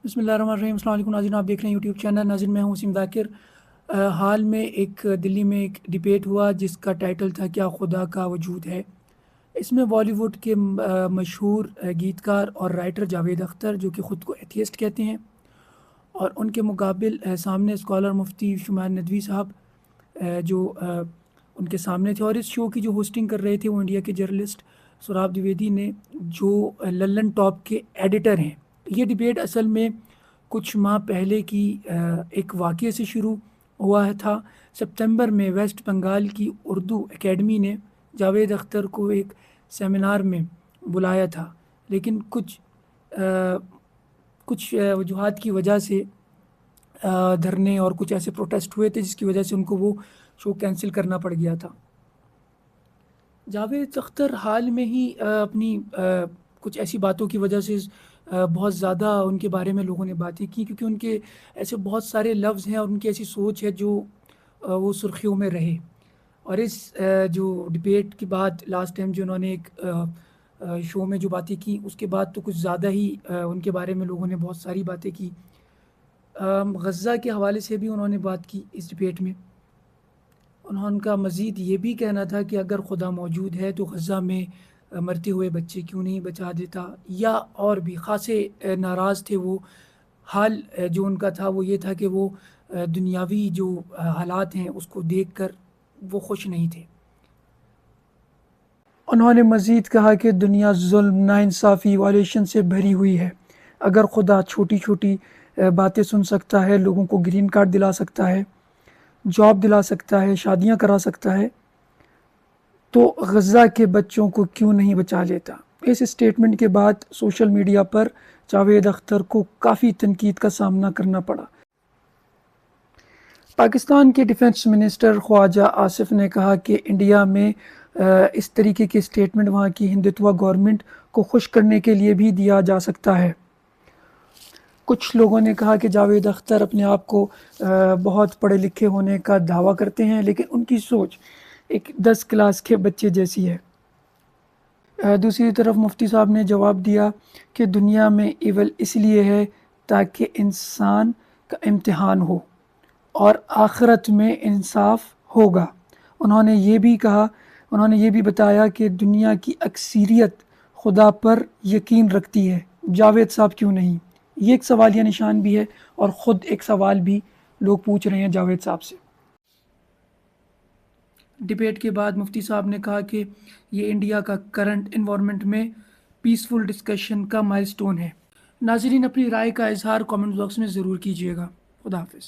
بسم اللہ الرحمن الرحیم۔ السلام علیکم ناظرین، آپ دیکھ رہے ہیں یوٹیوب چینل ناظرین، میں ہوں وسیم ذاکر۔ حال میں ایک دلی میں ایک ڈبیٹ ہوا جس کا ٹائٹل تھا کیا خدا کا وجود ہے۔ اس میں بالی ووڈ کے مشہور گیتکار اور رائٹر جاوید اختر، جو کہ خود کو ایتھیسٹ کہتے ہیں، اور ان کے مقابل سامنے اسکالر مفتی شمائل ندوی صاحب جو ان کے سامنے تھے، اور اس شو کی جو ہوسٹنگ کر رہے تھے وہ انڈیا کے جرنلسٹ سورابھ دویدی نے، جو للن ٹاپ کے ایڈیٹر ہیں۔ یہ ڈبیٹ اصل میں کچھ ماہ پہلے کی ایک واقعے سے شروع ہوا تھا۔ سپتمبر میں ویسٹ بنگال کی اردو اکیڈمی نے جاوید اختر کو ایک سیمینار میں بلایا تھا، لیکن کچھ وجوہات کی وجہ سے دھرنے اور کچھ ایسے پروٹیسٹ ہوئے تھے جس کی وجہ سے ان کو وہ شو کینسل کرنا پڑ گیا تھا۔ جاوید اختر حال میں ہی اپنی کچھ ایسی باتوں کی وجہ سے بہت زیادہ ان کے بارے میں لوگوں نے باتیں کی، کیونکہ ان کے ایسے بہت سارے لفظ ہیں اور ان کی ایسی سوچ ہے جو وہ سرخیوں میں رہے۔ اور اس جو ڈبیٹ کے بعد لاسٹ ٹائم جو انہوں نے ایک شو میں جو باتیں کی، اس کے بعد تو کچھ زیادہ ہی ان کے بارے میں لوگوں نے بہت ساری باتیں کی۔ غزہ کے حوالے سے بھی انہوں نے بات کی اس ڈبیٹ میں۔ انہوں کا مزید یہ بھی کہنا تھا کہ اگر خدا موجود ہے تو غزہ میں مرتے ہوئے بچے کیوں نہیں بچا دیتا، یا اور بھی خاصے ناراض تھے وہ۔ حال جو ان کا تھا وہ یہ تھا کہ وہ دنیاوی جو حالات ہیں اس کو دیکھ کر وہ خوش نہیں تھے۔ انہوں نے مزید کہا کہ دنیا ظلم، ناانصافی، وائلیشن سے بھری ہوئی ہے۔ اگر خدا چھوٹی چھوٹی باتیں سن سکتا ہے، لوگوں کو گرین کارڈ دلا سکتا ہے، جاب دلا سکتا ہے، شادیاں کرا سکتا ہے، تو غزہ کے بچوں کو کیوں نہیں بچا لیتا۔ اس اسٹیٹمنٹ کے بعد سوشل میڈیا پر جاوید اختر کو کافی تنقید کا سامنا کرنا پڑا۔ پاکستان کے ڈیفنس منسٹر خواجہ آصف نے کہا کہ انڈیا میں اس طریقے کے اسٹیٹمنٹ وہاں کی ہندوتوا گورنمنٹ کو خوش کرنے کے لیے بھی دیا جا سکتا ہے۔ کچھ لوگوں نے کہا کہ جاوید اختر اپنے آپ کو بہت پڑھے لکھے ہونے کا دعویٰ کرتے ہیں، لیکن ان کی سوچ ایک 10 کلاس کے بچے جیسی ہے۔ دوسری طرف مفتی صاحب نے جواب دیا کہ دنیا میں ایول اس لیے ہے تاکہ انسان کا امتحان ہو اور آخرت میں انصاف ہوگا۔ انہوں نے یہ بھی بتایا کہ دنیا کی اکثریت خدا پر یقین رکھتی ہے، جاوید صاحب کیوں نہیں؟ یہ ایک سوالیہ نشان بھی ہے، اور خود ایک سوال بھی لوگ پوچھ رہے ہیں جاوید صاحب سے۔ ڈبیٹ کے بعد مفتی صاحب نے کہا کہ یہ انڈیا کا کرنٹ انوائرمنٹ میں پیسفل ڈسکشن کا مائل سٹون ہے۔ ناظرین، اپنی رائے کا اظہار کامنٹ باکس میں ضرور کیجیے گا۔ خدا حافظ۔